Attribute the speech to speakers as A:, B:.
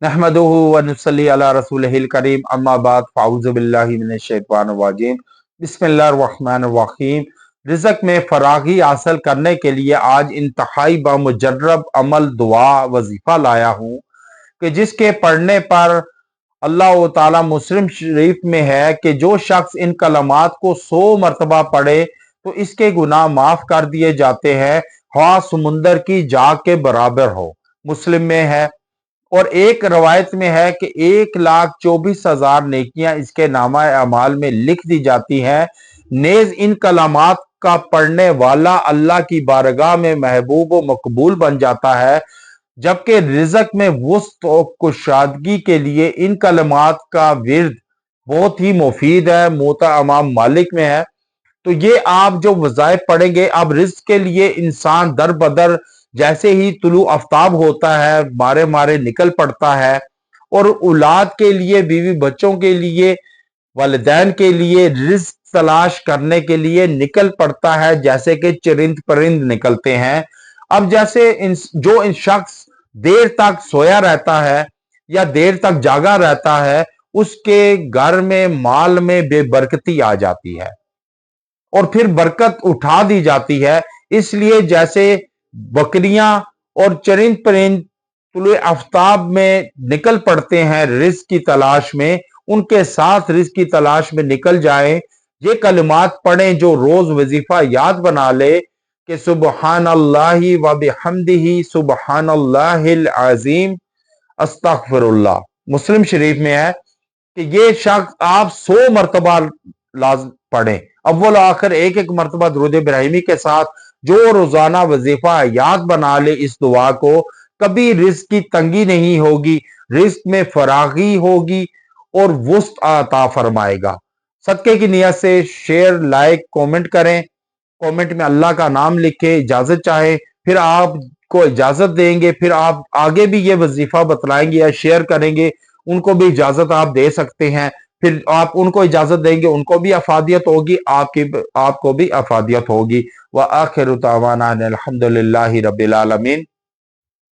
A: नहमदुहु व नुसल्ली अला रसूलिहिल करीम अम्मा बाद फ़अऊज़ु बिल्लाहि मिनश शैतानिर रजीम बिस्मिल्लाहिर रहमानिर रहीम। रिज़्क में फरागी हासिल करने के लिए आज इंतहाई बामुजर्रब अमल दुआ वजीफा लाया हूँ कि जिसके पढ़ने पर अल्लाह ताला मुस्लिम शरीफ में है कि जो शख्स इन कलमात को 100 मरतबा पढ़े तो इसके गुनाह माफ कर दिए जाते हैं, ख्वाह समुंदर की जाग के बराबर हो। मुस्लिम में है और एक रवायत में है कि 1,24,000 नेकियां इसके नामा अमाल में लिख दी जाती हैं। नेज इन कलामात का पढ़ने वाला अल्लाह की बारगाह में महबूब व मकबूल बन जाता है, जबकि रिज़्क में वुस्त और कुशादगी के लिए इन कलमात का विर्द बहुत ही मुफीद है। मोता इमाम मालिक में है। तो ये आप जो वज़ाइफ पढ़ेंगे, अब रिज़्क के लिए इंसान दर बदर जैसे ही तुलू आफ्ताब होता है मारे मारे निकल पड़ता है, और औलाद के लिए, बीवी बच्चों के लिए, वालिदैन के लिए रिज़्क तलाश करने के लिए निकल पड़ता है जैसे कि चरिंद परिंद निकलते हैं। अब जैसे जो इन शख्स देर तक सोया रहता है या देर तक जागा रहता है, उसके घर में माल में बेबरकती आ जाती है और फिर बरकत उठा दी जाती है। इसलिए जैसे बकरियां और चरिंद परिंद तुलुए आफ्ताब में निकल पड़ते हैं रिज़्क की तलाश में, उनके साथ रिज़्क की तलाश में निकल जाएं। ये कलिमात पढ़ें जो रोज वजीफा याद बना ले कि सुबहानल्लाहि व बिहम्दिही सुबहानल्लाहिल अज़ीम अस्तगफिरुल्लाह। मुस्लिम शरीफ में है कि ये शख्स आप 100 मरतबा लाज़ पढ़ें, अव्वल आखिर एक एक मरतबा दुरूद इब्राहिमी के साथ। जो रोजाना वजीफा याद बना ले इस दुआ को, कभी रिज़्क की तंगी नहीं होगी, रिज़्क में फरागी होगी और वुस्त अता फरमाएगा। सदके की नियत से शेयर, लाइक, कमेंट करें। कमेंट में अल्लाह का नाम लिखे, इजाजत चाहे, फिर आपको इजाजत देंगे। फिर आप आगे भी ये वजीफा बतलाएंगे या शेयर करेंगे, उनको भी इजाजत आप दे सकते हैं। फिर आप उनको इजाजत देंगे, उनको भी अफादियत होगी, आपको भी अफादियत होगी। व आखिर दावाना अनिल हम्दुलिल्लाहि रब्बिल आलमीन।